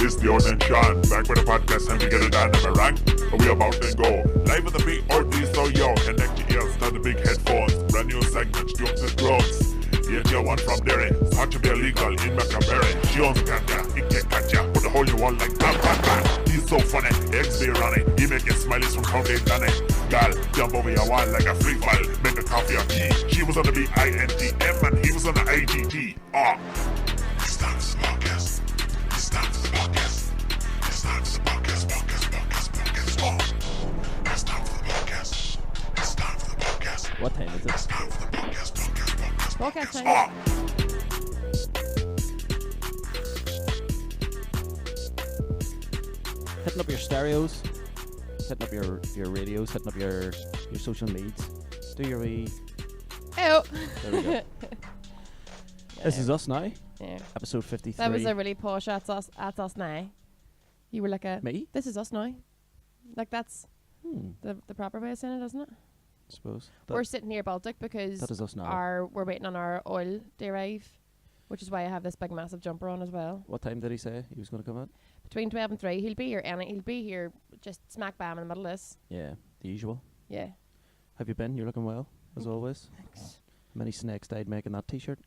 It's Diona and Sean, back with a podcast and we get it done, am I wrong? But we about to go live with the big orgy, so yo, connect your ears to the big headphones. Brand new segment, jokes and drugs. Yeah, your one from Derry, start to be illegal in Macaberry. She owns a cat, yeah, he can't catch ya, put the hole you want like bam, bam, bam. He's so funny, eggs be running, he make it smileys from County Danny. Gal, jump over your wall like a free fall, make a coffee or tea. She was on the BINTM and he was on the IGT. It's time for the podcast. It's time for the podcast. It's time for the podcast. It's time for the podcast. It's time for the podcast. What time is it? It's time for the podcast. Podcast time. Hitting up your stereos, hitting up your radios, hitting up your social needs. Do your wee. Oh. There we go. This is us now. Yeah. Episode 53. That was a really posh at us now. You were like a Me? This is us now. Like that's the proper way of saying it, isn't it? I suppose. We're sitting here Baltic because That is us now. we're waiting on our oil to arrive, which is why I have this big massive jumper on as well. What time did he say he was going to come out? Between 12 and 3, he'll be here, and he'll be here just smack bam in the middle of this. Yeah, the usual. Yeah. Have you been? You're looking well, as always. Thanks. How many snakes died making that t-shirt?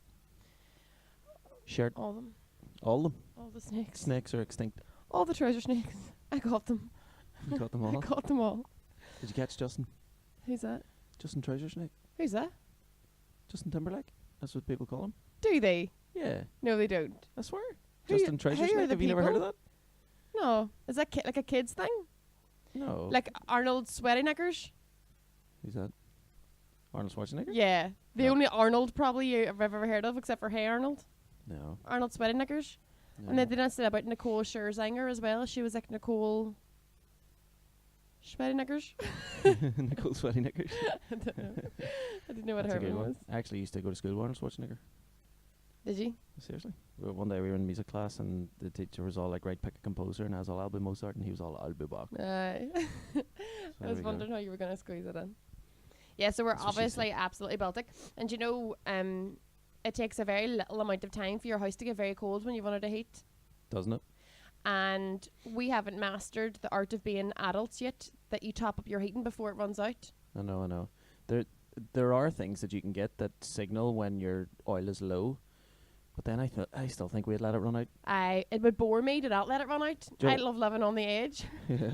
Shirt? All of them. All of them? All the snakes. Snakes are extinct. All the trouser snakes. I got them. You got them I all? got them all. Did you catch Justin? Who's that? Justin Treasure Snake? Who's that? Justin Timberlake? That's what people call him. Do they? Yeah, No, they don't. I swear. Who Justin Treasure who are Snake? the Have you never heard of people? that? No. Is that like a kid's thing? No. Like Arnold Sweaty Knickers? Who's that? Arnold Schwarzenegger? Yeah. The No. only Arnold probably I've ever heard of, except for Hey Arnold. No. Arnold Sweaty Knickers. And then they didn't say about Nicole Scherzinger as well. She was like Nicole Sweaty Knickers. Nicole Sweaty Knickers. I don't know. I didn't know what That's her a good name one. was. I actually used to go to school with Arnold Schwarzenegger. Did you? Seriously. One day we were in music class and the teacher was all like, right, pick a composer, and I was all Album Mozart and he was all Album Bach. I there was we go. wondering how you were going to squeeze it in. Yeah, so we're That's what she obviously absolutely Baltic. And you know, it takes a very little amount of time for your house to get very cold when you want it to heat. Doesn't it? And we haven't mastered the art of being adults yet, that you top up your heating before it runs out. I know. There are things that you can get that signal when your oil is low, but then I still think we'd let it run out. It would bore me to not let it run out. Do you I love living on the edge.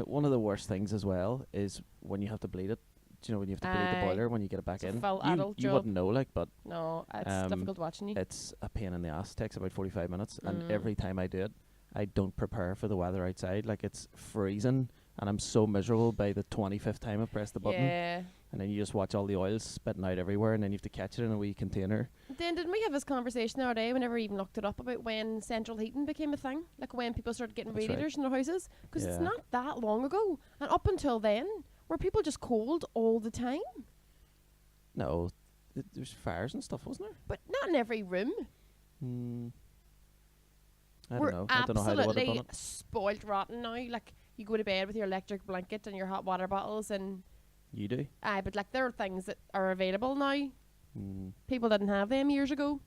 One of the worst things as well is when you have to bleed it. Do you know when you have to bleed the Aye. boiler when you get it back It's a in? full you adult you job. wouldn't know, like, but No, it's difficult watching you. it's a pain in the ass. Takes about 45 minutes, and Mm. every time I do it, I don't prepare for the weather outside. Like, it's freezing, and I'm so miserable by the 25th time I press the button. Yeah. And then you just watch all the oil spitting out everywhere, and then you have to catch it in a wee container. Then didn't we have this conversation the other day? We never even looked it up about when central heating became a thing, like when people started getting That's right. radiators in their houses, because it's Yeah. not that long ago, and up until then, were people just cold all the time? No, there's fires and stuff, wasn't there? But not in every room. I We're don't know. I don't know how they would have absolutely done it. spoiled rotten now. Like you go to bed with your electric blanket and your hot water bottles, and You do? but like there are things that are available now. Mm. People didn't have them years ago,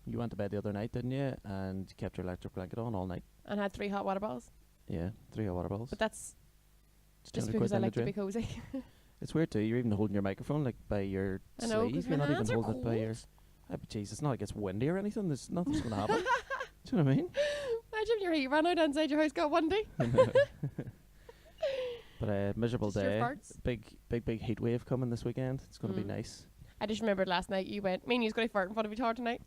You went to bed the other night, didn't you? And kept your electric blanket on all night. and had 3 hot water bottles. Yeah, 3 hot water bottles. But that's It's just 200 because I quid down like the to be drain. cozy. It's weird too. You're even holding your microphone like by your I know, 'cause sleeve. my You're not even hands are holding it by your. cold. But jeez, it's not like it's windy or anything. There's nothing's going to happen. Do you know what I mean? Imagine your heat ran out inside your house got one day. But a miserable Just your day. farts. Big heat wave coming this weekend. It's going to be Mm. nice. I just remembered last night you went, me and you's going to fart in front of each other tonight.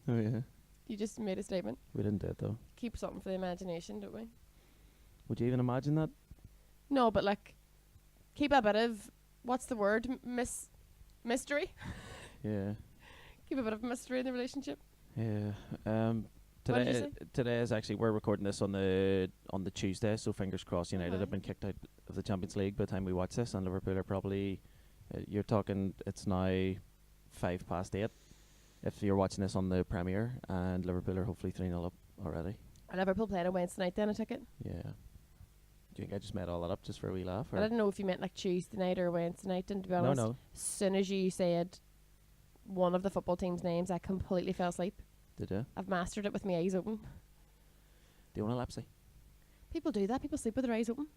Oh yeah. You just made a statement. We didn't do it though. Keep something for the imagination, don't we? Would you even imagine that? No, but like, keep a bit of, what's the word? Mystery? Yeah. Keep a bit of mystery in the relationship. Yeah. What did you Today today is actually, we're recording this on the Tuesday, so fingers crossed United Aye. have been kicked out of the Champions League by the time we watch this, and Liverpool are probably you're talking it's now 8:05 if you're watching this on the Premier, and Liverpool are hopefully 3-0 up already. Liverpool played on Wednesday night then, I took it. Yeah. Do you think I just made all that up just for a wee laugh? I Or? didn't know if you meant like Tuesday night or Wednesday night, and to be honest, No. as soon as you said one of the football team's names, I completely fell asleep. Did you? I've mastered it with my eyes open. Diona Doherty. People do that. People sleep with their eyes open.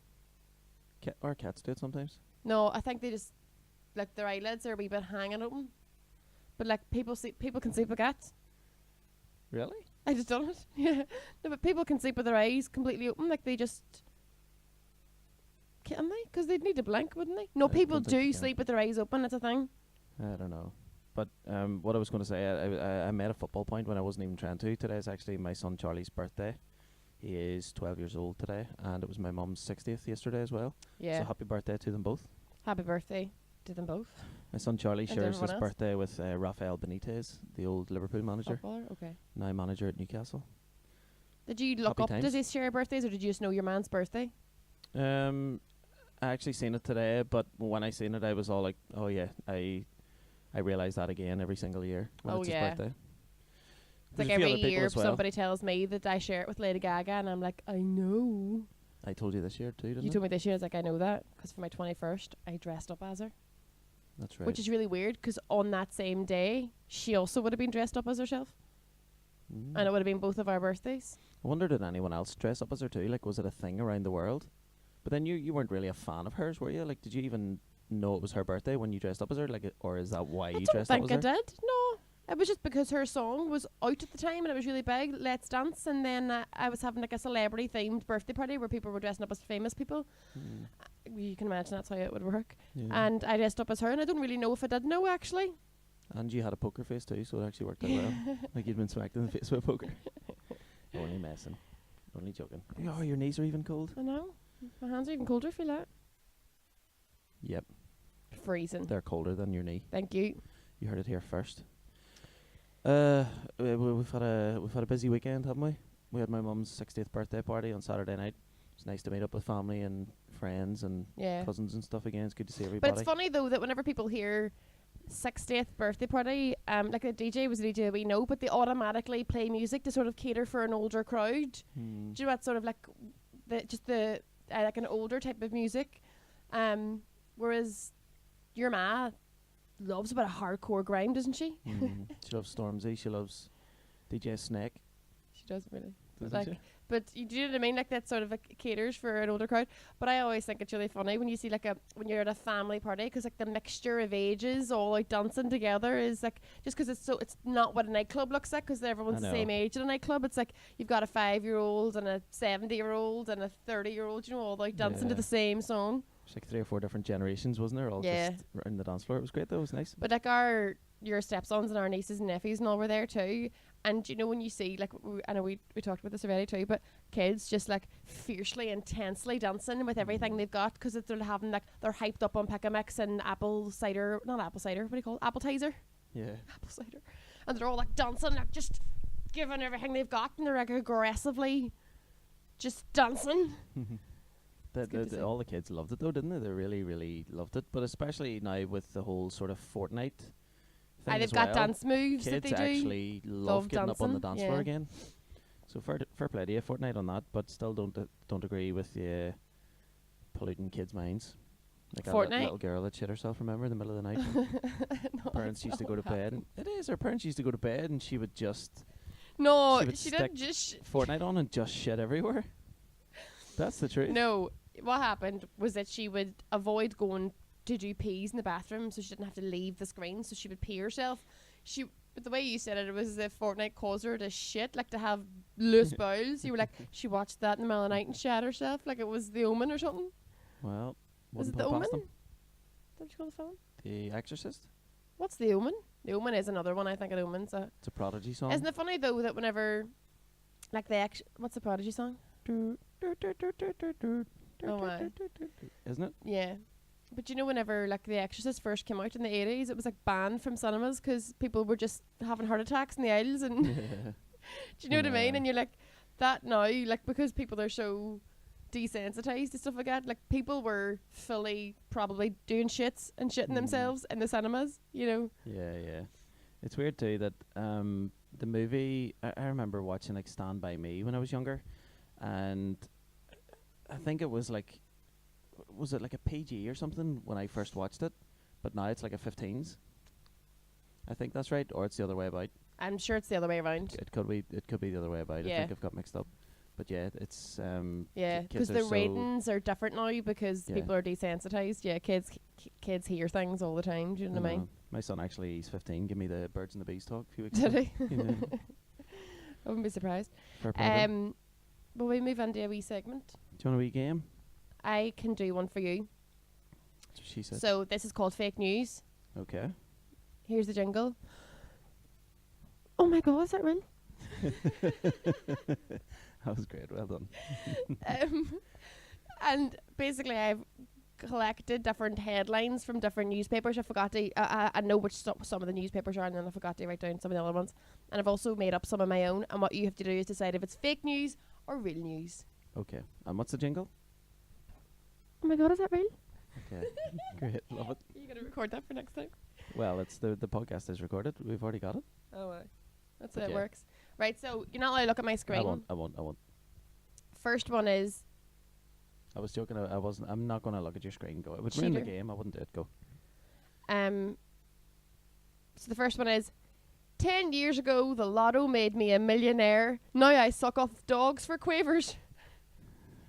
Or cats do it sometimes. No, I think they just like their eyelids are a wee bit hanging open. But like people can sleep with cats. Really? I just done it. Yeah. No, but people can sleep with their eyes completely open. Like they just can they? Because they'd need to blink, wouldn't they? No, I people don't think do you can. sleep with their eyes open. It's a thing. I don't know. But what I was going to say, I made a football point when I wasn't even trying to. Today is actually my son Charlie's birthday. He is 12 years old today, and it was my mum's 60th yesterday as well. Yeah. So happy birthday to them both. Happy birthday to them both. My son Charlie And shares everyone his else? birthday with Rafael Benitez, the old Liverpool manager, Footballer? Okay. now manager at Newcastle. Did you look Happy up, times. does he share birthdays, or did you just know your man's birthday? I actually seen it today, but when I seen it, I was all like, "Oh yeah, I realise that again every single year when Oh, it's yeah. his birthday." It's like There's a few every other people year as well. somebody tells me that I share it with Lady Gaga, and I'm like, I know. I told you this year too, didn't You I? told me this year, I was like, I know that, because for my 21st, I dressed up as her. That's right. Which is really weird, because on that same day, she also would have been dressed up as herself. And it would have been both of our birthdays. I wonder, did anyone else dress up as her too? Like, was it a thing around the world? But then you weren't really a fan of hers, were you? Like, did you even know it was her birthday when you dressed up as her? Like, or is that why I you don't dressed up think as her? I did. No. It was just because her song was out at the time and it was really big, Let's Dance. And then I was having like a celebrity themed birthday party where people were dressing up as famous people. You can imagine that's how it would work. Yeah. And I dressed up as her, and I don't really know if I did know actually. And you had a poker face too, so it actually worked out well. Like you'd been smacked in the face with a poker. Only messing. Only joking. Oh, your knees are even cold. I know. My hands are even colder, feel that. Yep, Freezing. they're colder than your knee. Thank you. You heard it here first. We've had a busy weekend, haven't we? We had my mum's 60th birthday party on Saturday night. It's nice to meet up with family and friends and Yeah. cousins and stuff again. It's good to see everybody. But it's funny though that whenever people hear 60th birthday party, like a DJ was a DJ we know, but they automatically play music to sort of cater for an older crowd. Do you know what sort of like the like an older type of music, whereas your ma loves a bit of hardcore grime, doesn't she? She loves Stormzy. She loves DJ Snake. She does really. Doesn't Like, she? but you do you know what I mean? Like that sort of like caters for an older crowd. But I always think it's really funny when you see like when you're at a family party, because like the mixture of ages all like dancing together is like just because it's not what a nightclub looks like, because everyone's the know. same age at a nightclub. It's like you've got a 5-year-old and a 70-year-old and a 30-year-old, you know, all like dancing to Yeah. the same song. There's like 3 or 4 different generations, wasn't there? All Yeah. just around the dance floor. It was great though. It was nice. But like your stepsons and our nieces and nephews and all were there too. And you know when you see like I know we talked about this already too, but kids just like fiercely, intensely dancing with everything they've got, because they're having like they're hyped up on pick a mix and not apple cider, what do you call it? Appetizer, Yeah. apple cider, and they're all like dancing, like just giving everything they've got, and they're like aggressively just dancing. It's good to see. All the kids loved it though, didn't they? They really, really loved it. But especially now with the whole sort of Fortnite thing They've as got well, dance moves that kids they do. actually love getting up on the dancing, dance floor yeah. again. So fair play to you, Fortnite, on that. But still don't agree with the polluting kids' minds. Like that Fortnite? little girl that shit herself, remember, in the middle of the night. No, Parents that's used to not go to what bed. happened. And it is, her parents used to go to bed and she would just No, she would she didn't stick just. Fortnite on and just shit everywhere. That's the truth. No, what happened was that she would avoid going to do pees in the bathroom, so she didn't have to leave the screen, so she would pee herself. But the way you said it was that Fortnite caused her to shit, like to have loose bowels. You were like, she watched that in the middle of the night and shat herself, like it was The Omen or something. Well, Was wouldn't it The put it Omen? past Is them. that what you call the film? The Exorcist. What's The Omen? The Omen is another one, I think, of The Omen. So. It's a Prodigy song. Isn't it funny, though, that whenever, like, what's the Prodigy song? Oh, my. Isn't it? Yeah. But you know, whenever like The Exorcist first came out in the 80s, it was like banned from cinemas because people were just having heart attacks in the aisles. And do you know what I mean? And you're like, that now, like, because people are so desensitized to stuff like that, like people were fully probably doing shits and shitting themselves in the cinemas, you know. Yeah. It's weird too that the movie, I remember watching like Stand By Me when I was younger, and I think it was like, was it like a PG or something when I first watched it, but now it's like a 15s. I think that's right, or it's the other way about. I'm sure it's the other way around. It could be the other way about. I Yeah. think I've got mixed up. But yeah, it's Yeah, kids because are the so- ratings are different now because Yeah. people are desensitized. Yeah, kids hear things all the time. Do you know what I mean? My son actually, he's 15. Give me the birds and the bees talk a few weeks Did ago. he? Yeah. I wouldn't be surprised. Fair play to him. But we move on to a wee segment. Do you want a wee game? I can do one for you. That's what she said. So this is called fake news. Okay. Here's the jingle. Oh my god, is that real? That was great. Well done. And basically, I've collected different headlines from different newspapers. I forgot to. I know which some of the newspapers are, and then I forgot to write down some of the other ones. And I've also made up some of my own. And what you have to do is decide if it's fake news or real news. Okay. And what's the jingle? Oh my god, is that real? Okay. Great. Love it. Are you gonna record that for next time? Well, it's the podcast is recorded. We've already got it. Oh, that's But how it yeah. works. Right. So you're not allowed to look at my screen. I won't. First one is I was joking. I wasn't. I'm not going to look at your screen. Go. It would ruin the Cheater. game. I wouldn't do it. Go. So the first one is 10 years ago the lotto made me a millionaire. Now I suck off dogs for quavers.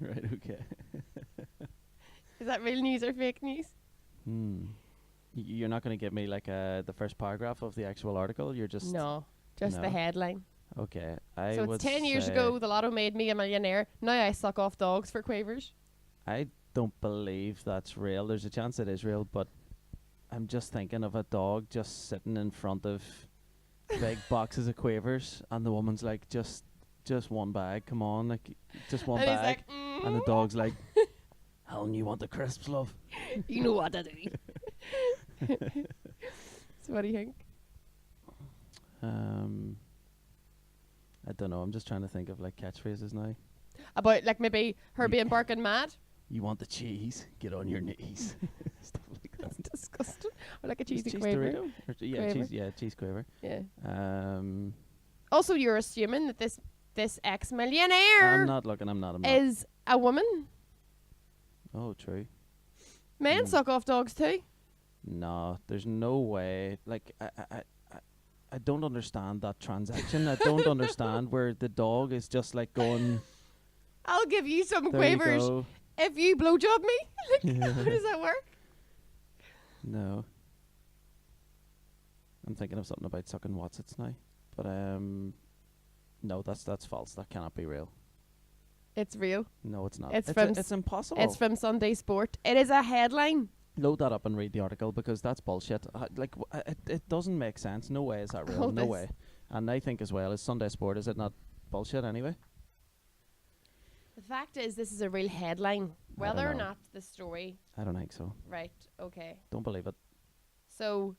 Right. Okay. Is that real news or fake news? You're not going to give me like the first paragraph of the actual article. You're just No, just the No. headline. Okay. I So would it's 10 years say- ago the lotto made me a millionaire. Now I suck off dogs for quavers. I don't believe that's real. There's a chance it is real, but I'm just thinking of a dog just sitting in front of big boxes of quavers, and the woman's like, just one bag, come on, like just one And he's bag, like, and the dog's like, Helen, you want the crisps, love? you know what to do. So what do you think? I don't know. I'm just trying to think of like catchphrases now. About like maybe her Ye- being barking mad? You want the cheese? Get on your knees. Stuff like that. That's disgusting. Or like a Is cheesy cheese quaver. Dorito? Or yeah, Quaver. cheese. Yeah, cheese quaver. Yeah. Um, Also, you're assuming that this ex-millionaire I'm not looking. I'm not. is a woman. Oh, true. Men Mm. suck off dogs too. No, there's no way. Like, I don't understand that transaction. I don't understand where the dog is just like going. I'll give you some There you quavers go. if you blowjob me. Yeah. How does that work? No. I'm thinking of something about sucking Watsits now, but no, that's false. That cannot be real. It's real. No, it's not. It's from it's impossible. It's from Sunday Sport. It is a headline. Load that up and read the article because that's bullshit. It doesn't make sense. No way is that real. Hold No this. way. And I think as well is Sunday Sport. Is it not bullshit anyway? The fact is, this is a real headline. I Whether or don't know. not the story. I don't think so. Right. Okay. Don't believe it. So,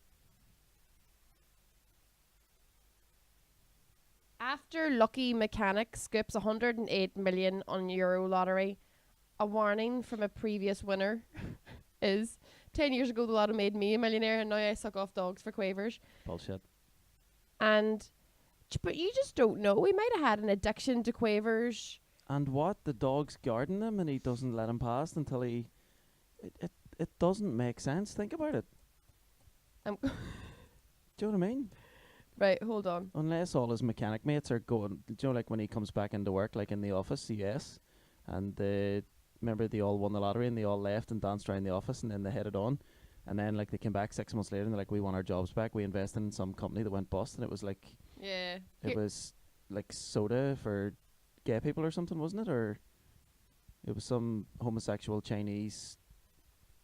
after Lucky Mechanic scoops 108 million on Euro lottery, a warning from a previous winner is 10 years ago the lotto made me a millionaire and now I suck off dogs for quavers. Bullshit. But you just don't know. He might have had an addiction to quavers. And what? The dog's guarding him and he doesn't let him past until he... It doesn't make sense. Think about it. Um, Do you know what I mean? Right, hold on. Unless all his mechanic mates are going... Do you know, like when he comes back into work, like in the office, yes, and remember they all won the lottery and they all left and danced around the office and then they headed on. And then like they came back 6 months later and they're like, we want our jobs back. We invested in some company that went bust and it was like... Yeah. It was like soda for gay people or something, wasn't it? Or it was some homosexual Chinese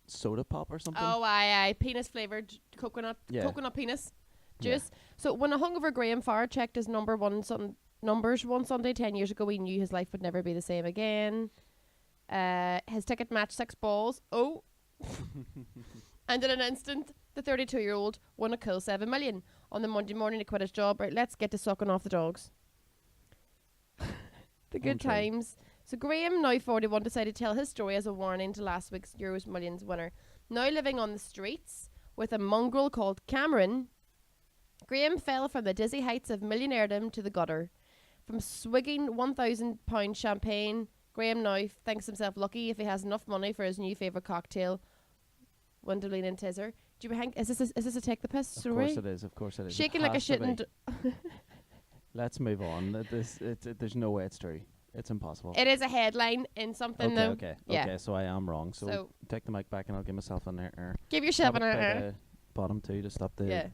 soda pop or something. Oh, aye. Penis flavoured coconut. Yeah. Coconut penis Yeah. juice. So when a hungover Graham Farr checked his numbers one Sunday 10 years ago, he knew his life would never be the same again. His ticket matched 6 balls. Oh. And in an instant, the 32-year-old won a cool 7 million. On the Monday morning, he quit his job. Right, let's get to sucking off the dogs. The good Untrue. times. So Graham, now 41, decided to tell his story as a warning to last week's Euros Millions winner. Now living on the streets with a mongrel called Cameron, Graham fell from the dizzy heights of millionairedom to the gutter. From swigging £1,000 champagne, Graham now thinks himself lucky if he has enough money for his new favourite cocktail, Windolene and Tizzer. Do you think is this a take the piss story? Of course it is. Of course it is. Shaking It like a has to shit be. and Let's move on. There's no way it's true. It's impossible. It is a headline in something though. Okay. Yeah. Okay, so I am wrong. So, So take the mic back and I'll give myself an error. give yourself Have an it by error. the bottom two to stop the... Yeah.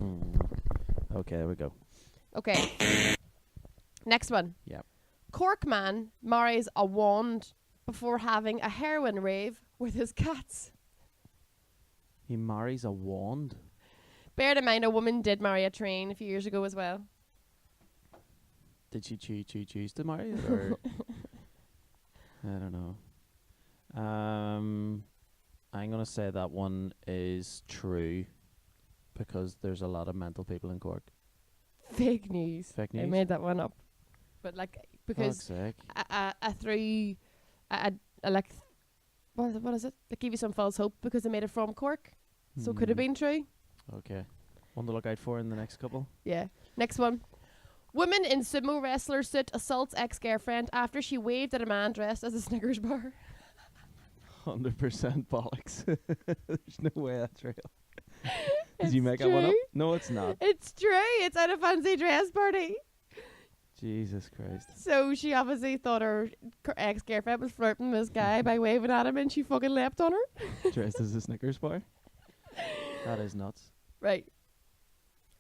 Okay, there we go. Okay. Next one. Yep. Cork man marries a wand before having a heroin rave with his cats. He marries a wand. Bear in mind, a woman did marry a train a few years ago as well. Did she choose to marry it, or I don't know. I'm gonna say that one is true because there's a lot of mental people in Cork. Fake news. Fake I news? made that one up, but like because Fuck's sake. I like what is it? They give you some false hope because they made it from Cork, so it could have been true. Okay. One to look out for in the next couple. Yeah. Next one. Woman in sumo wrestler suit assaults ex-girlfriend after she waved at a man dressed as a Snickers bar. 100% bollocks. There's no way that's real. Did It's you make that one up? true. No, it's not. It's true. It's at a fancy dress party. Jesus Christ. So she obviously thought her ex-girlfriend was flirting with this guy by waving at him, and she fucking leapt on her. Dressed as a Snickers bar? That is nuts. Right.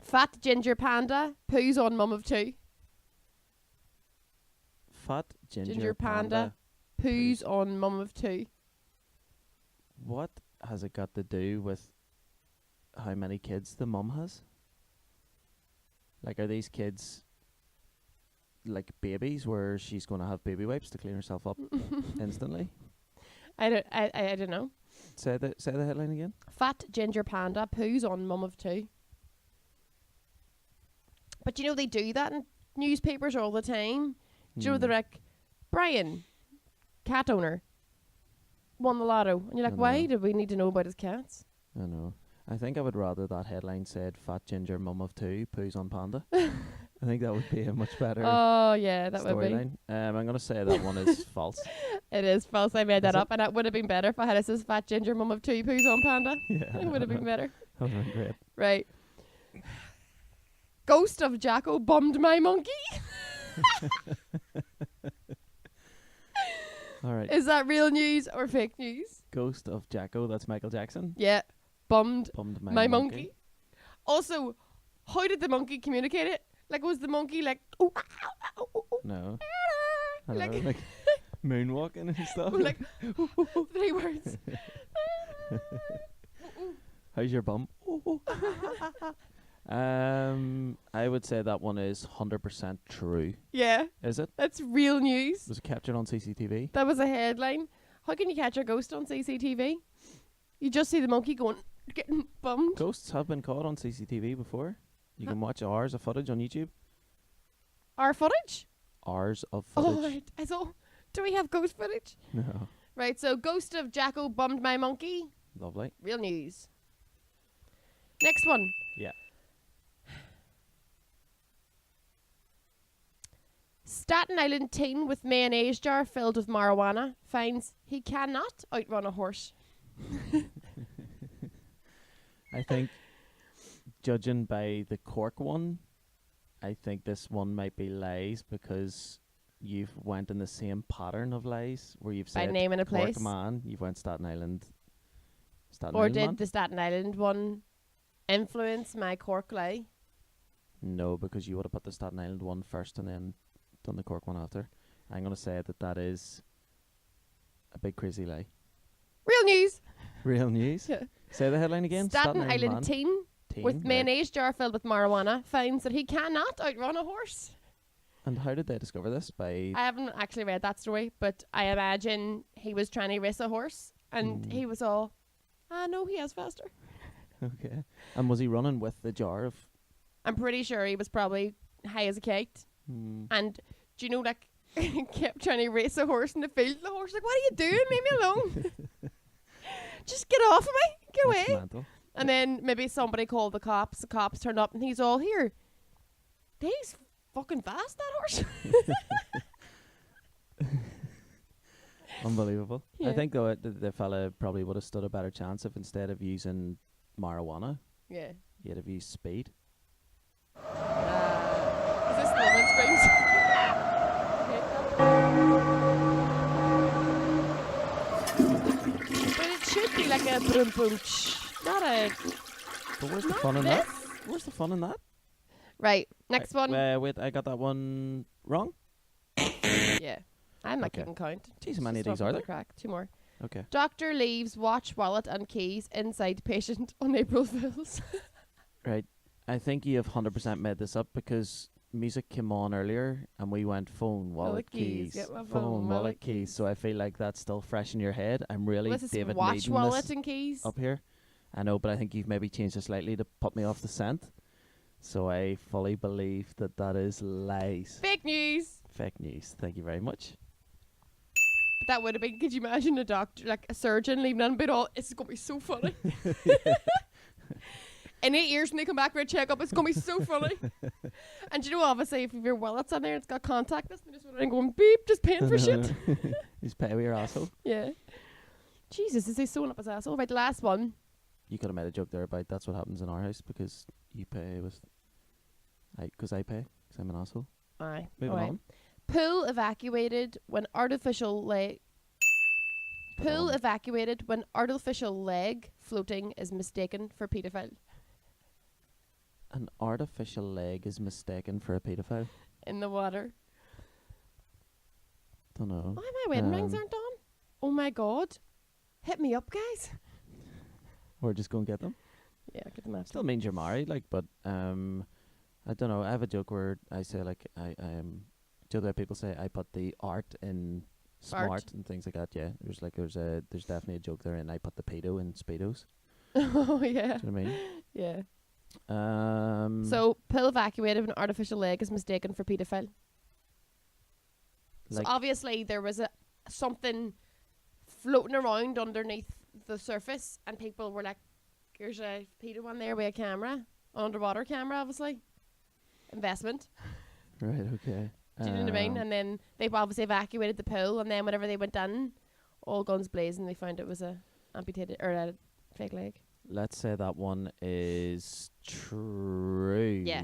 Fat ginger panda poos on mum of two. Fat ginger, Ginger panda poos on mum of two. What has it got to do with how many kids the mum has? Like, are these kids like babies where she's going to have baby wipes to clean herself up instantly? I don't know. Say the headline again. Fat ginger panda poos on mum of two. But you know they do that in newspapers all the time. Do you know they're like, Brian, cat owner, won the lotto. And you're like, I why know. do we need to know about his cats? I know. I think I would rather that headline said "Fat ginger mum of two poos on panda." I think that would be a much better Oh, yeah, that would be. storyline. I'm going to say that one is false. It is false. I made that Is it? up. And it would have been better if I had it says fat ginger mum of two poos on panda. Yeah, It would have been better. That would have been great. Right. Ghost of Jacko bummed my monkey. All right. Is that real news or fake news? Ghost of Jacko. That's Michael Jackson. Yeah. Bummed Bummed my monkey. Also, how did the monkey communicate it? Like, was the monkey like, oh, ow, ow, ow, ow, No. I don't like, know, like moonwalking and stuff. like 3 words. How's your bum? I would say that one is 100% true. Yeah, Is it? that's real news. Was it captured on CCTV? That was a headline. How can you catch a ghost on CCTV? You just see the monkey getting bummed. Ghosts have been caught on CCTV before. You can watch hours of footage on YouTube. Our footage? Hours of Oh, footage. right. I thought, do we have ghost footage? No. Right, so Ghost of Jacko bummed my monkey. Lovely. Real news. Next one. Yeah. Staten Island teen with mayonnaise jar filled with marijuana finds he cannot outrun a horse. I think, judging by the Cork one, I think this one might be lies because you've went in the same pattern of lies where you've By said naming a Cork place. man, you've went Staten Island. Staten Or Island did man? the Staten Island one influence my Cork lie? No, because you would have put the Staten Island one first and then done the Cork one after. I'm going to say that that is a big crazy lie. Real news. Real news? Yeah. Say the headline again. Staten Island man. teen with Right. mayonnaise jar filled with marijuana finds that he cannot outrun a horse. And how did they discover this? By I haven't actually read that story, but I imagine he was trying to race a horse and he was all, no, he has faster. Okay. And was he running with the jar of? I'm pretty sure he was probably high as a kite. And do you know, like, kept trying to race a horse in the field. The horse like, what are you doing? Leave me alone. Just get off of me. Get That's away. mental. And then maybe somebody called the cops. The cops turned up and he's all here. He's fucking fast, that horse. Unbelievable. Yeah. I think though the fella probably would have stood a better chance if instead of using marijuana, Yeah. he'd have used speed. Is this Lemon Springs? Okay. like a boom boom. Not a. But where's the Not fun in this. that? Where's the fun in that? Right. Next one. Wait, I got that one wrong. Yeah. I'm not Okay. keeping count. Jeez, how many of Just these off are the there? crack. 2 more. Okay. Doctor leaves watch, wallet, and keys inside patient on April Fools. Right. I think you have 100% made this up because music came on earlier and we went phone, wallet, keys. Get my Phone, wallet, keys. So I feel like that's still fresh in your head. I'm really This is David watch, Needing wallet, this and keys. up here. I know, but I think you've maybe changed it slightly to put me off the scent. So I fully believe that that is lies. Fake news. Fake news. Thank you very much. But that would have been, could you imagine a doctor, like a surgeon leaving on a bit all, it's going to be so funny. In 8 years when they come back for a checkup, it's going to be so funny. And you know, obviously, if your wallet's on there, it's got contactless, and just wondering, going beep, just paying for shit. He's pay with your asshole. Yeah. Jesus, is he sewing up his asshole? Right, the last one. You could have made a joke there about that's what happens in our house because you pay with... Because I pay, because I'm an asshole. Aye. Moving Alright. on. Pool evacuated when artificial leg... Put that Pool on. evacuated when artificial leg floating is mistaken for paedophile. An artificial leg is mistaken for a paedophile. In the water. Don't know. Why my wedding rings Um, aren't on? Oh my god. Hit me up, guys. Or just go and get them. Yeah, get them after. Still means you're married, like, but I don't know. I have a joke where I say like I do the way people say I put the art in smart Art. and things like that. Yeah, there's definitely a joke there, and I put the pedo in speedos. Oh yeah. Do you know what I mean? Yeah. Um, So pill evacuated when artificial leg is mistaken for paedophile. like So obviously there was something floating around underneath the surface, and people were like, "There's a pedo on there with a camera, an underwater camera, obviously." Investment. right, okay. Do you know what I mean? And then they obviously evacuated the pool, and then whenever they went in, all guns blazing, they found it was a amputated or a fake leg. Let's say that one is true. Yeah.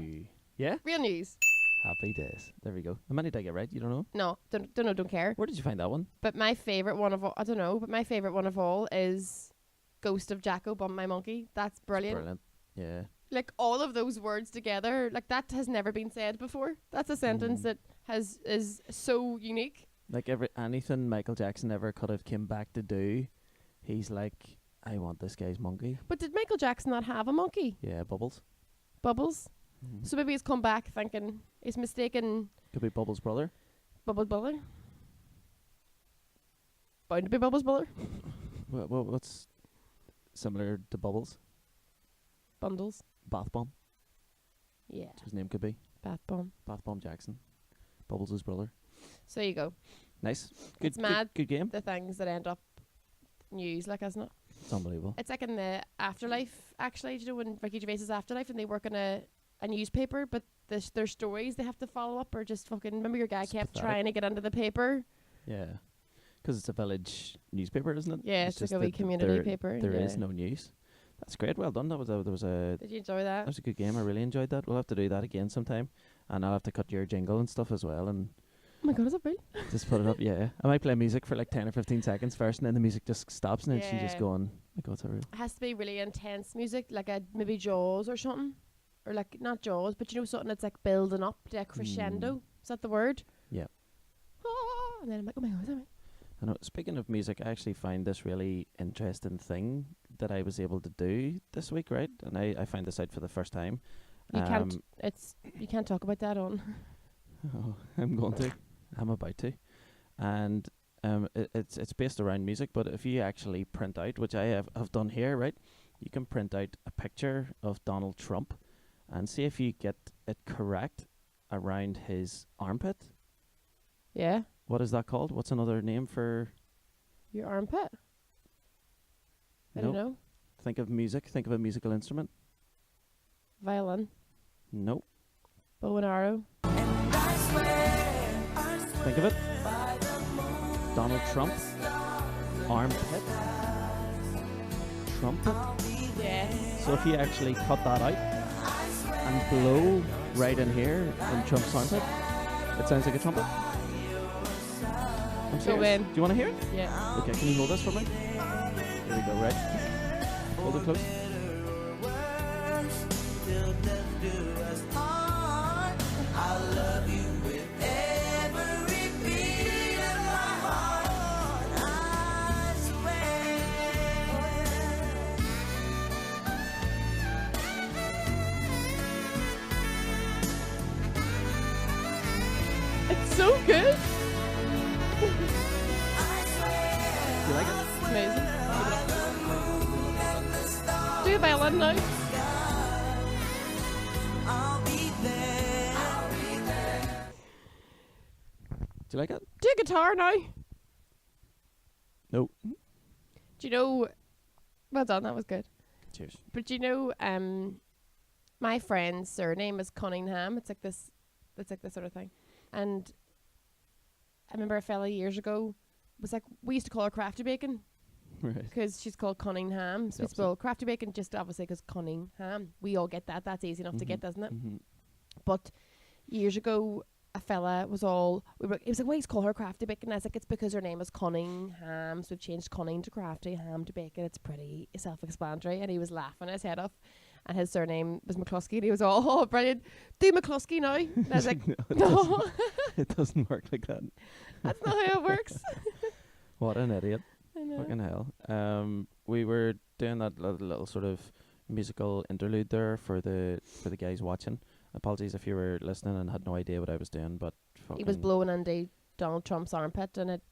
Yeah? Real news. Happy days. There we go. How many did I get right? You don't know? No, don't care. Where did you find that one? But my favorite one of all, I don't know, but my favorite one of all is Ghost of Jacko Bump My Monkey. That's brilliant. Brilliant. Yeah. Like all of those words together, like that has never been said before. That's a sentence that is so unique. Like anything Michael Jackson ever could have came back to do, he's like, I want this guy's monkey. But did Michael Jackson not have a monkey? Yeah, Bubbles. Bubbles. Mhm. So maybe he's come back thinking he's mistaken Could be Bubbles' brother. Bubbles Buller. Bound to be Bubbles Buller. What's similar to Bubbles? Bundles. Bath Bomb. Yeah. His name could be Bath bomb. Bath Bomb Jackson. Bubbles' brother. So you go. Nice. Good, It's mad. Good game. The things that end up news, like, isn't it? It's unbelievable. It's like in the afterlife, actually. Do you know when Ricky Gervais's afterlife and they work in a newspaper, but their stories they have to follow up are just fucking. Remember your guy It's kept pathetic. trying to get into the paper? Yeah. Because it's a village newspaper, isn't it? Yeah, it's like just a wee that community paper. There yeah. is no news. That's great. Well done. That was a Did you enjoy that? That was a good game. I really enjoyed that. We'll have to do that again sometime. And I'll have to cut your jingle and stuff as well and Oh my god, is it real? just put it up. Yeah. I might play music for like 10 or 15 seconds first and then the music just stops and then she just Yeah. going, my god, it's a real. It has to be really intense music, like a maybe Jaws or something. Or like, not Jaws, but you know, something that's like building up to a crescendo. Is that the word? Yeah. Ah, and then I'm like, oh my god, is that right? I know. Speaking of music, I actually find this really interesting thing that I was able to do this week, right? And I found this out for the first time. You can't talk about that on. Oh, I'm going to. I'm about to. And it's based around music, but if you actually print out, which I have done here, right? You can print out a picture of Donald Trump and see if you get it correct around his armpit. Yeah. What is that called? What's another name for... Your armpit? I don't Nope. know. Think of music. Think of a musical instrument. Violin. Nope. Bow and arrow. Think of it. Donald Trump. Armpit. Trumpet. Yeah. So if you actually cut that out and blow right in here in Trump's armpit, it sounds like a trumpet. I'm So serious. when- Do you want to hear it? Yeah. Okay, can you hold this for me? Here we we go, right? Hold it close. It's so good. Do you like it? Amazing. Do a violin now. Do you like it? Do a guitar now. No. Do you know? Well done. That was good. Cheers. But you know, my friend's surname is Cunningham. It's like this sort of thing. And I remember a fella years ago was like, we used to call her Crafty Bacon Right. because she's called Cunningham. So The we spell Crafty Bacon just obviously because Cunningham. We all get that. That's easy enough to get, doesn't it? Mm-hmm. But years ago, a fella was all, he was like, why do you call her Crafty Bacon? And I was like, it's because her name is Cunningham. So we've changed Cunning to Crafty, Ham to Bacon. It's pretty self-explanatory. And he was laughing his head off. And his surname was McCluskey. And he was all, oh, brilliant. Do McCluskey now. And I was like, No, it no, doesn't. It doesn't work like that. that's not how it works. What an idiot. I know. Fucking hell. We were doing that little sort of musical interlude there for the guys watching. Apologies if you were listening and had no idea what I was doing, but He was blowing into Donald Trump's armpit and it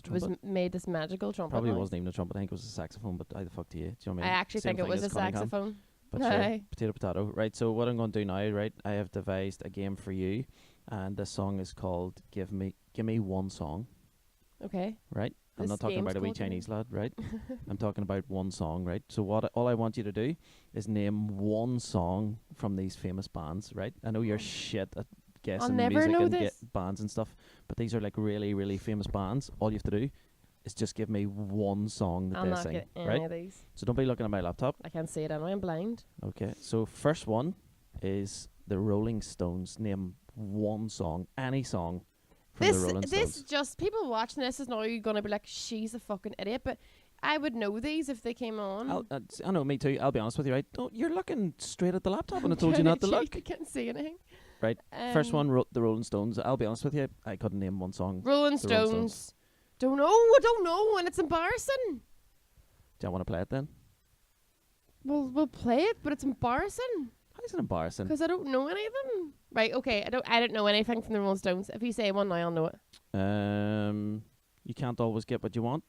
was trumpet. made this magical trumpet Probably noise. wasn't even a trumpet. I think it was a saxophone, but how the fuck do you? Do you know what I I mean? actually Same think it thing was a as Cunningham, saxophone. But sure, Aye. potato. Right, so what I'm going to do now, right, I have devised a game for you, and this song is called Gimme One Song, Okay. right? I'm This not talking game's about a wee called Gimme. Chinese lad, right? I'm talking about one song, right? So all I want you to do is name one song from these famous bands, right? I know you're shit at guessing never music know and this. bands and stuff, but these are like really, really famous bands. All you have to do is just give me one song that I'll they not sing, get any right? of these. So don't be looking at my laptop. I can't see it anyway. I'm blind. Okay, so first one is the Rolling Stones. Name one song, any song from the Rolling This Stones. just people watching this is now gonna be like, she's a fucking idiot. But I would know these if they came on. I know, me too. I'll be honest with you, right? You're looking straight at the laptop, and I told you not to look. I can't see anything. Right, first one, the Rolling Stones. I'll be honest with you, I couldn't name one song. Rolling The Rolling Stones. Stones. I don't know, and it's embarrassing. Do you want to play it then? We'll play it, but it's embarrassing How is it embarrassing? because I don't know any of them. Right? Okay, I don't know anything from the Rolling Stones. If you say one now, I'll know it. You can't always get what you want.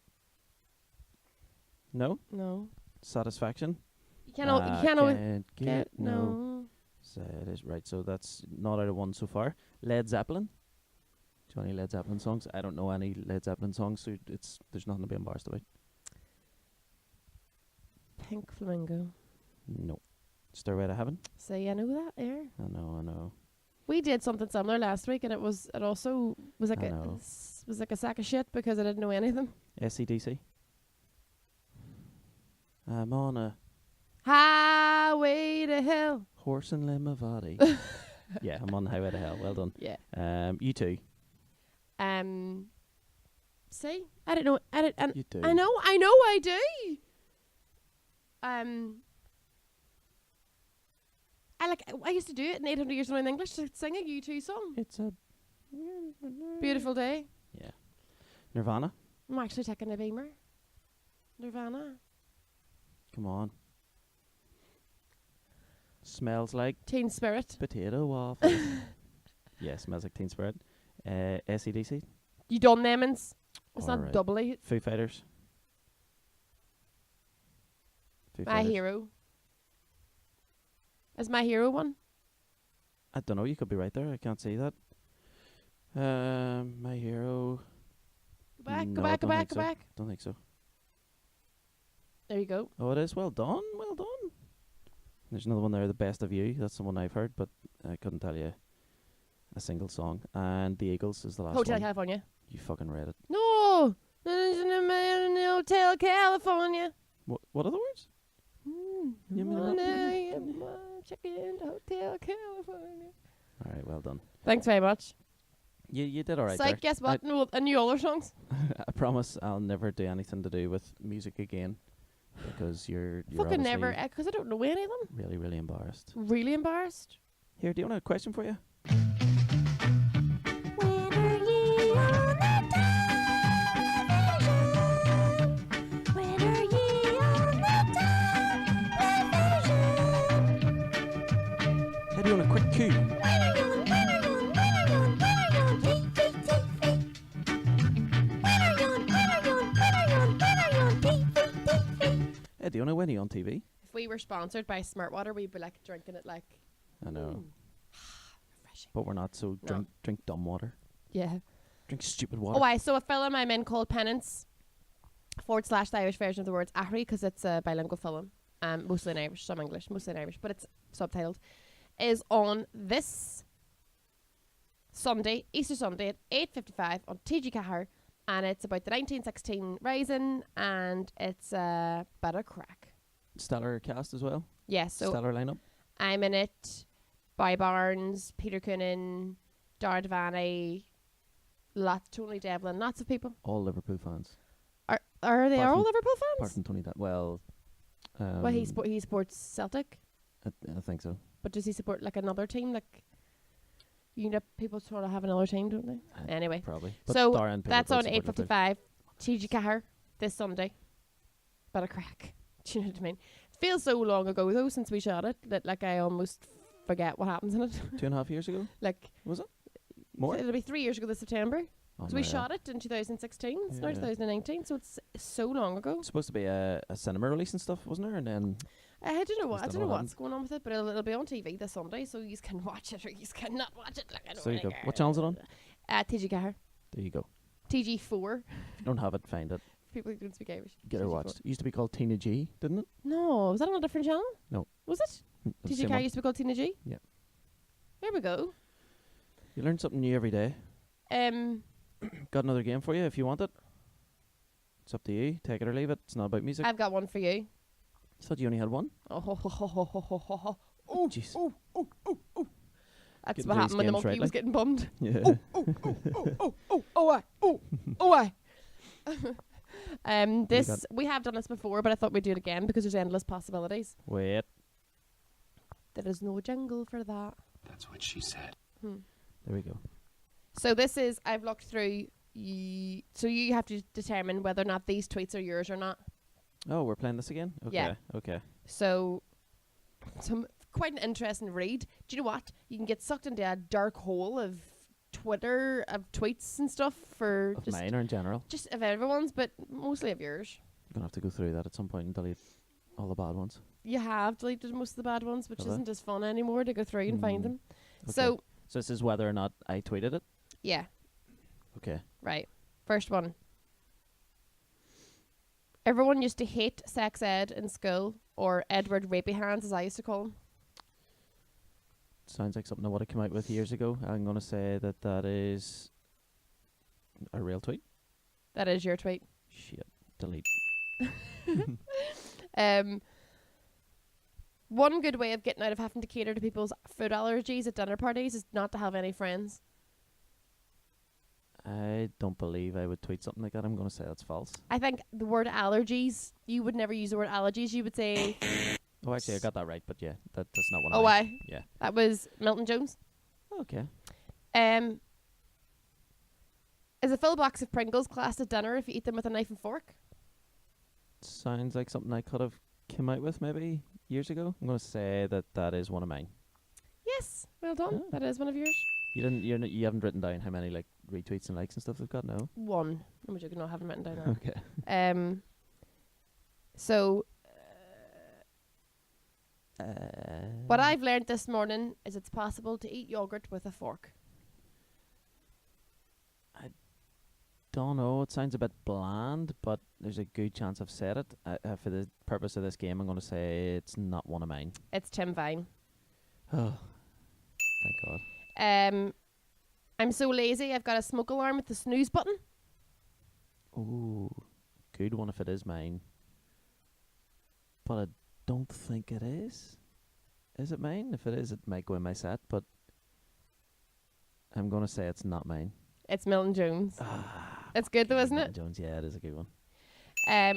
No No, satisfaction. you can't. You can't always Can't get no. Right, so that's not out of one so far. Led Zeppelin. Do you know any Led Zeppelin songs? I don't know any Led Zeppelin songs, so there's nothing to be embarrassed about. Pink Flamingo. No. Stairway to Heaven. Say, I know that there. I know. We did something similar last week, and it also was like I a know. was like a sack of shit because I didn't know anything. AC/DC. I'm on a Highway to hell. horse and Limavady. Yeah, I'm on the highway to hell. Well done. Yeah. You too. See, I didn't know. You do. I know. I do. I used to do it in 800 Years in English to sing a U2 song. It's a Beautiful Day. Yeah. Nirvana. I'm actually taking a Beamer. Nirvana. Come on. Smells like Teen Spirit. potato waffles. Yeah, smells like Teen Spirit. AC/DC. You done them? It's not Alright. doubly. Foo Fighters. Foo My Fighters. Hero. Is My Hero one? I don't know. You could be right there. I can't see that. My Hero. Go back. No, Go I back. Go don't back. think Go so. back. Don't think so. There you go. Oh, it is. Well done. Well done. There's another one there. The Best of You. That's the one I've heard, but I couldn't tell you a single song. And the Eagles is the last Hotel one. California. You fucking read it. No. Hotel California. What other words? You mean One that? day check in to Hotel California. All right. Well done. Thanks very much. You did all right Psych, there. guess what? No, I knew all their songs. I promise I'll never do anything to do with music again because you're Fucking never, obviously because I don't know any of them. really, really embarrassed. Really embarrassed. Here, do you want a question for you? Hey, do you want a quick cue? Hey, do you know when are you on TV? If we were sponsored by Smartwater, we'd be like drinking it like. I know, Refreshing. but we're not. So No. drink dumb water. Yeah. Drink stupid water. Oh, I saw a film I'm in called Penance / the Irish version of the words Ahri because it's a bilingual film. Mostly in Irish, some English, mostly in Irish, but it's subtitled. Is on this Sunday, Easter Sunday at 8:55 on TG Cahir, and it's about the 1916 Rising, and it's a bit of crack. Stellar cast as well. Yeah, so Stellar lineup. I'm in it. Barry Barnes, Peter Coonan, Dara Devani, Tony Devlin, lots of people. All Liverpool fans. Are they Apart all from- Liverpool Apart fans? from Tony, well, Well, he supports Celtic, I think so. but does he support like another team? Like, you know, people sort of have another team, don't they? Anyway, Probably. But so Dara and Peter that's both on support Liverpool. 8:55. TG Cahir this Sunday. Bit of crack. Do you know what I mean? It feels so long ago though since we shot it that like I almost forget what happens in it. 2.5 years ago. Like, Was it? More? it'll be 3 years ago this September. Oh, So we no, yeah. shot it in 2016. It's now Yeah. 2019, so it's so long ago. It's supposed to be a cinema release and stuff, wasn't there? And then I don't know what I Still don't know not what's going on with it, but it'll be on TV this Sunday, so you can watch it or you cannot watch it. Like I don't So there you really go. care. What channel's it on? TG Cahir. There you go. TG4. If you don't have it, find it. People who don't speak Irish. Get her TG4. watched. It used to be called Tina G, didn't it? No, was that on a different channel? No. Was it? It was the TG same Cahir one. used to be called Tina G? Yeah. There we go. You learn something new every day. Got another game for you if you want it. It's up to you. Take it or leave it. It's not about music. I've got one for you. Thought you only had one. Oh, ho, ho, ho, ho, ho, ho, ho, ho. Oh, jeez. That's Getting what through happened these when the games monkey was rightly. getting bummed. Yeah. This we have done this before, but I thought we'd do it again because there's endless possibilities. Wait. There is no jingle for that. That's what she said. There we go. So this is I've looked through. So you have to determine whether or not these tweets are yours or not. Oh, we're playing this again? Okay. Yeah. Okay. So, some quite an interesting read. Do you know what? You can get sucked into a dark hole of Twitter, of tweets and stuff for Of mine or in general? just of everyone's, but mostly of yours. I'm going to have to go through that at some point and delete all the bad ones. You have deleted most of the bad ones, which Have I? isn't as fun anymore to go through and find Mm. them. Okay. So, So this is whether or not I tweeted it? yeah, Okay. right. First one. Everyone used to hate sex ed in school, or Edward Rapey Hands, as I used to call him. Sounds like something I would have come out with years ago. I'm going to say that that is a real tweet. That is your tweet. Shit. Delete. One good way of getting out of having to cater to people's food allergies at dinner parties is not to have any friends. I don't believe I would tweet something like that. I'm going to say that's false. I think the word allergies, you would never use the word allergies. You would say, Oh, actually, I got that right, but yeah, that's not what oh, I. Yeah. That was Milton Jones. Okay. Is a full box of Pringles classed at dinner if you eat them with a knife and fork? Sounds like something I could have come out with maybe years ago. I'm going to say that that is one of mine. Yes, well done. Oh. That is one of yours. You haven't written down how many like retweets and likes and stuff they've got, no? One. I'm joking, no, I haven't written down that. Okay. So, what I've learned this morning is it's possible to eat yogurt with a fork. Don't know. It sounds a bit bland, but there's a good chance I've said it. For the purpose of this game, I'm going to say it's not one of mine. It's Tim Vine. Oh, thank God. I'm so lazy, I've got a smoke alarm with the snooze button. Ooh, good one if it is mine. But I don't think it is. Is it mine? If it is, it might go in my set, but I'm going to say it's not mine. It's Milton Jones. It's good though, isn't Milton it? Jones, yeah, it is a good one.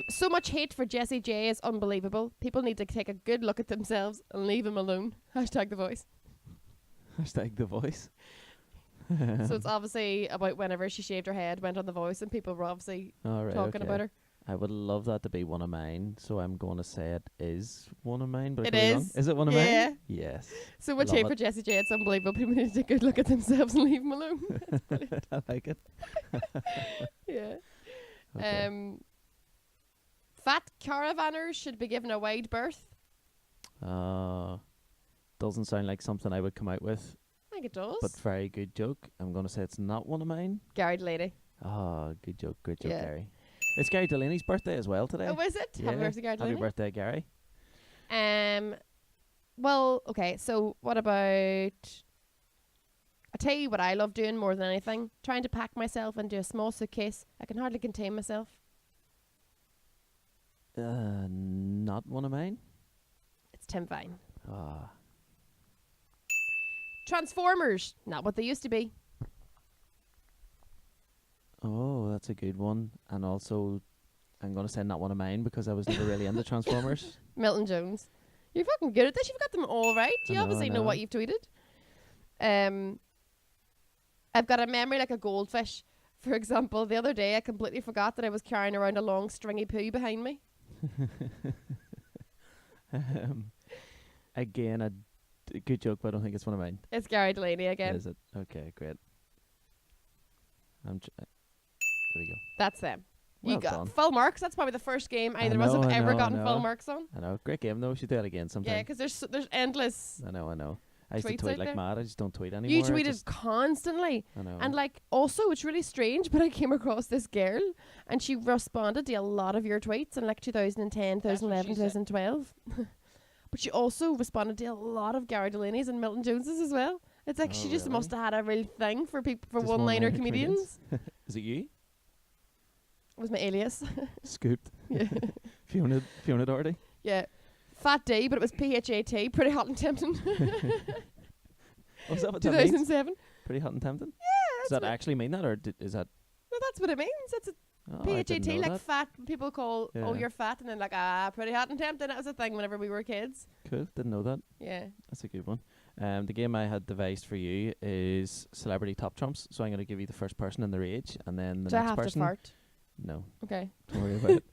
So much hate for Jessie J is unbelievable. People need to take a good look at themselves and leave him alone. Hashtag The Voice. Hashtag The Voice. So it's obviously about whenever she shaved her head, went on The Voice, and people were obviously All right, talking okay. about her. I would love that to be one of mine, so I'm going to say it is one of mine. But I It could be wrong. is. Is it one of Yeah. mine? Yes. So much Love hate it. for Jessie J. It's unbelievable. People need to take a good look at themselves and leave them alone. I like it. Yeah. Okay. Fat caravanners should be given a wide berth. Doesn't sound like something I would come out with, I think it does. but very good joke. I'm going to say it's not one of mine. Gary Delaney. Good joke, Yeah. Gary. It's Gary Delaney's birthday as well today. Oh, is it? Yeah. Happy birthday, Gary Happy Delaney. birthday, Gary. Well, okay, so what about... I tell you what I love doing more than anything. Trying to pack myself into a small suitcase. I can hardly contain myself. Not one of mine. It's Tim Vine. Ah. Transformers. Not what they used to be. Oh, that's a good one. And also, I'm going to say not one of mine because I was never really into Transformers. Milton Jones. You're fucking good at this. You've got them all right. I You know, obviously I know know. what you've tweeted. I've got a memory like a goldfish. For example, the other day I completely forgot that I was carrying around a long stringy poo behind me. Again, a good joke, but I don't think it's one of mine. It's Gary Delaney again. Is it? Okay, great. There we go. That's them. You Well got done. full marks. That's probably the first game I either of us know, have I ever know, I gotten full know. marks on. I know. Great game, though. We should do it again sometime. Yeah, because there's endless. I know. I used to tweets tweet out like there. mad. I just don't tweet anymore. You I tweeted just- constantly. I know. And like, also, it's really strange, but I came across this girl and she responded to a lot of your tweets in like 2010, That's what 2011, she said. 2012. But she also responded to a lot of Gary Delaney's and Milton Jones's as well. It's like Oh, she just really? must have had a real thing for people, for Just one-liner one-liner comedians. Is it you? It was my alias. Scooped. Yeah. Fiona Doherty. Yeah. Fat D, but it was PHAT, pretty hot and tempting. Oh, is that what that means? 2007. Pretty hot and tempting? Yeah, Does that's that what, actually mean that, or is that... no, that's what it means. That's a Oh, I didn't PHAT, know like that. fat. People call, oh, Yeah. you're fat, and then like, pretty hot and tempting. That was a thing whenever we were kids. Cool. Didn't know that. Yeah. That's a good one. The game I had devised for you is Celebrity Top Trumps. So I'm going to give you the first person and their age, and then the Do I next have person. to fart? No, Okay. don't worry about it.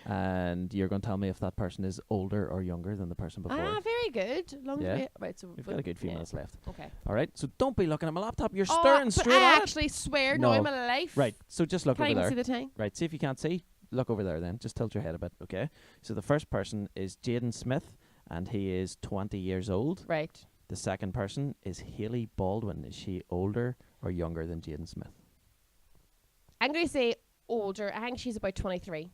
And you're going to tell me if that person is older or younger than the person before. Very good. Long Yeah. as we, right, so We've got a good few minutes left. Okay. All right. So don't be looking at my laptop. You're Oh, staring but straight I at it. actually swear no in No. my life. Right. So just look Can I over even there. see the time? Right. See if you can't see. Look over there then. Just tilt your head a bit. Okay. So the first person is Jaden Smith, and he is 20 years old. Right. The second person is Hailey Baldwin. Is she older or younger than Jaden Smith? I'm going to say older. I think she's about 23.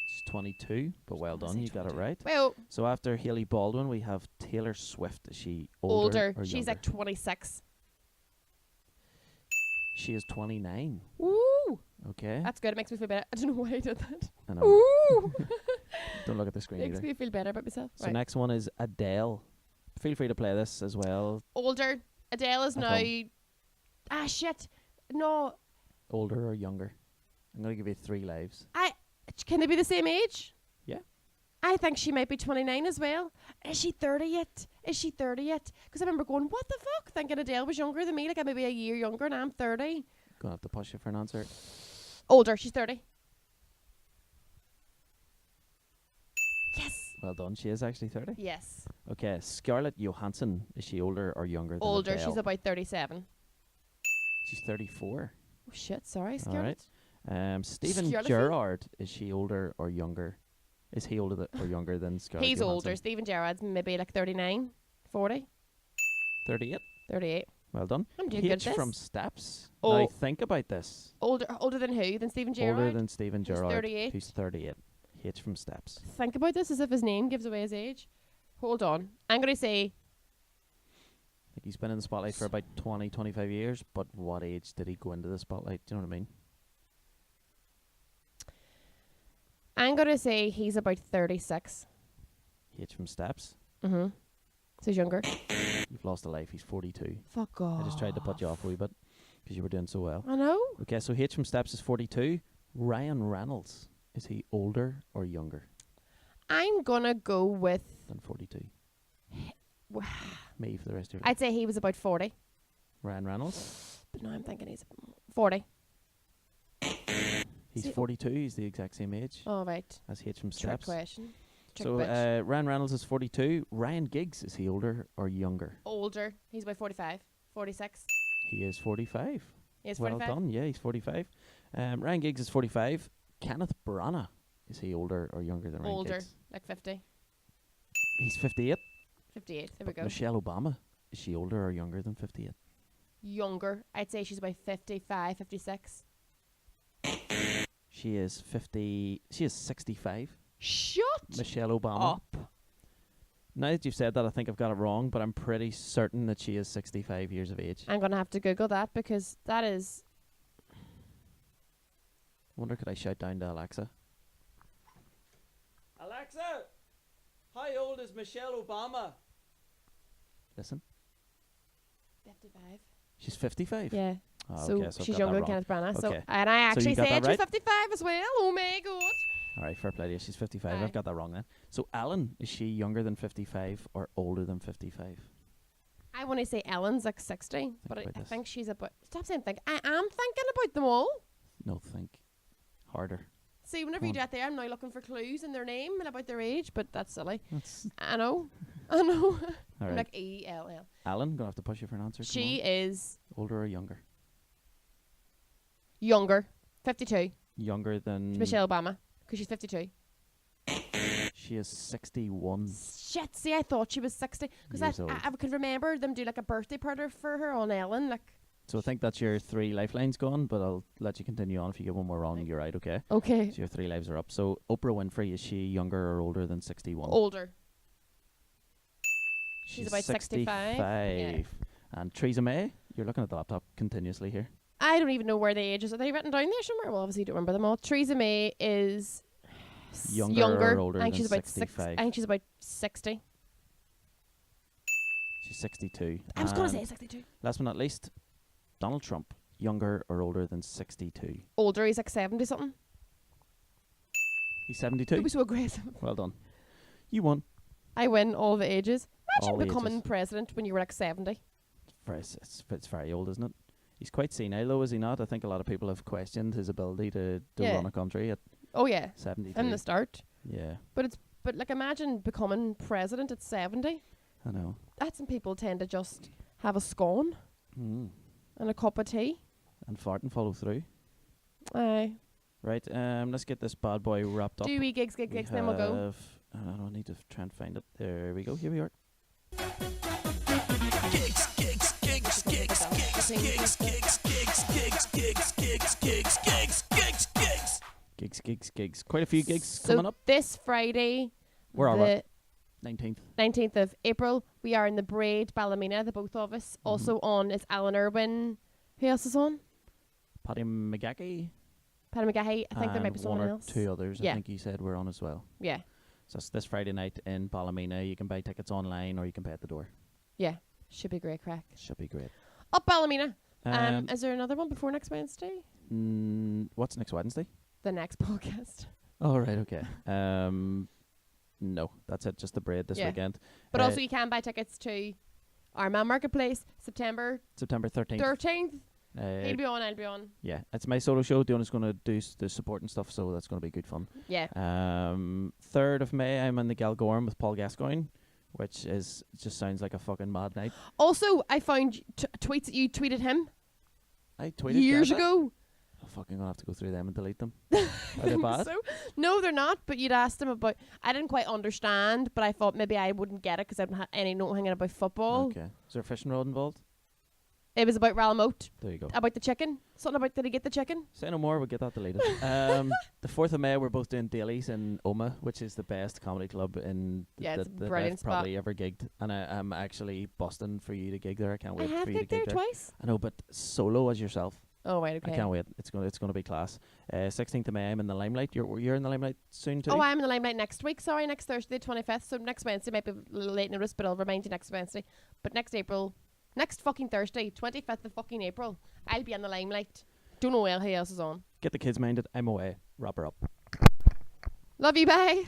She's 22, but well I'm gonna done. say You got it 22. right. Well, So after Hailey Baldwin, we have Taylor Swift. Is she older. older or She's younger? like 26. She is 29. Ooh. Okay. That's good. It makes me feel better. I don't know why I did that. I know. Ooh. Don't look at the screen Makes either. me feel better about myself. So Right. next one is Adele. Feel free to play this as well. Older. Adele is At now... home. Shit. No. Older or younger? I'm going to give you 3 lives. Can they be the same age? Yeah. I think she might be 29 as well. Is she 30 yet? Is she 30 yet? Because I remember going, what the fuck? Thinking Adele was younger than me. Like, I'm maybe a year younger and I'm 30. Going to have to push you for an answer. Older. She's 30. Yes. Well done. She is actually 30. Yes. Okay. Scarlett Johansson. Is she older or younger than Older. Adele? She's about 37. She's 34. Oh, shit. Sorry, All Scarlett. right. Stephen Scarlett? Gerrard. Is she older or younger? Is he older or younger than Scarlett He's Johansson? older. Stephen Gerrard's maybe like 39, 40, 38. 38. Well done. I'm doing good at H this. from Steps. Oh. Now think about this. Older than who? Than Stephen Gerrard? Older than Stephen Who's Gerrard. 38. Who's 38. H from Steps. Think about this as if his name gives away his age. Hold on. I'm going to say I think he's been in the spotlight for about 20, 25 years, but what age did he go into the spotlight? Do you know what I mean? he's about 36. H from Steps. Mm-hmm. So he's younger. You've lost a life. He's 42. Fuck off. I just tried to put you off a wee bit. because you were doing so well. I know. Okay, so H from Steps is 42. Ryan Reynolds, is he older or younger I'm gonna go with. than 42? w- Me for the rest of your life. I'd say he was about 40, Ryan Reynolds, but now I'm thinking he's 40. he's See- 42. He's the exact same age Oh right. as H from Trick Steps. question. Trick So bitch. Ryan Reynolds is 42. Ryan Giggs, is he older or younger? Older. He's about 45, 46. He is 45. He's Well 45. done. Yeah, he's 45. Ryan Giggs is 45. Kenneth Branagh, is he older or younger than Ryan Older, Giggs? like 50, He's 58. 58. There we But go. Michelle Obama, is she older or younger than 58? Younger. I'd say she's about 55, 56. She is 50. She is 65. Shut Michelle Obama. up. Now that you've said that, I think I've got it wrong, but I'm pretty certain that she is 65 years of age. I'm gonna have to Google that because that is. Wonder could I shout down to Alexa? Alexa, how old is Michelle Obama? Listen, 55. she's 55. Yeah. Oh, So okay, so I've she's got younger that than wrong. Kenneth Branagh. So Okay. and I actually you got said that she's right? 55 as well. Oh my god. All right, fair play to you. She's 55. Aye. I've got that wrong then. So Ellen, is she younger than 55 or older than 55? I want to say Ellen's like 60, but about I this. think she's about. Stop saying think. I am thinking about them all. No, think harder. See, whenever Go you on. do that there, I'm now looking for clues in their name and about their age, but that's silly. That's I know. I know. all I'm right. like ELL. Alan, gonna have to push you for an answer. Come She is on. Older or younger? younger. 52. Younger than It's Michelle Obama because she's 52. She is 61. Shit, see, I thought she was 60 because Years old. I could remember them do like a birthday party for her on Ellen. Like, So I think that's your 3 lifelines gone, but I'll let you continue on. If you get one more wrong, Right. you're right, okay? okay, So your 3 lives are up. So Oprah Winfrey, is she younger or older than 61? older. She's about 65. 65. And Theresa May, you're looking at the laptop continuously here. I don't even know where the ages are. They written down there somewhere? Well, obviously, you don't remember them all. Theresa May is Younger or older I think than she's about 65? I think she's about 60. She's 62. I was going to And say 62. last but not least, Donald Trump, younger or older than 62? Older, he's like 70 something. He's Don't 72. be so aggressive. Well done. You won. I win all the ages. Imagine All the becoming ages. president when you were like 70. It's very old, isn't it? He's quite senile, though, is he not? I think a lot of people have questioned his ability to Yeah. run a country at Oh yeah, 72. from the start. Yeah, But like imagine becoming president at 70. I know. That's when people tend to just have a scone Mm. and a cup of tea. And fart and follow through. Aye. Right, let's get this bad boy wrapped up. Do we gigs, We then we'll go. have- I don't need to try and find it. There we go. Here we are. Gigs. Quite a few gigs So coming up. this Friday, Where are we? the 19th. 19th of April, we are in the Braid Ballymena, the both of us. Mm-hmm. Also on is Alan Irwin. Who else is on? Paddy McGahey. Paddy McGahey. I think there might and be someone one or else. 2 others. Yeah. I think he said we're on as well. Yeah. So it's this Friday night in Ballymena. You can buy tickets online or you can pay at the door. Yeah. Should be great crack. Should be great. Up Ballymena. Um, Is there another one before next Wednesday? what's next Wednesday? The next podcast. Oh, right, okay. No, that's it. Just the Braid this Yeah. weekend. But Uh, also you can buy tickets to Armagh Marketplace, September September 13th. 13th. Uh, He'll be on, I'll be on. yeah, it's my solo show. Diona's going to do the support and stuff, so that's going to be good fun. Yeah. 3rd of May, I'm in the Galgorm with Paul Gascoigne, which is just sounds like a fucking mad night. Also, I found tweets that you tweeted him I tweeted years Gareth. ago. I'm fucking gonna have to go through them and delete them. Are they bad? So, no, they're not. But you'd asked him about. I didn't quite understand, but I thought maybe I wouldn't get it because I don't have any note hanging about football. Okay. Is there a fishing rod involved? It was about Ralmote, There you go. about the chicken. Something about did he get the chicken? Say no more. We'll get that deleted. The 4th of May, we're both doing dailies in Oma, which is the best comedy club in Yeah, it's a that brilliant I've spot. probably ever gigged, and I'm actually busting for you to gig there. I can't I wait have for you to gigged there gig there. twice. I know, but solo as yourself. Oh right, okay. I can't wait. It's gonna be class. 16th of May, I'm in the Limelight. You're in the Limelight soon too. Oh, I'm in the Limelight next week. Sorry, next Thursday, 25th. So next Wednesday might be a little late notice, but I'll remind you next Wednesday. But next April, Next fucking Thursday, 25th of fucking April, I'll be in the limelight. Don't know who else is on. Get the kids minded. I'm away. Wrap her up. Love you, bye.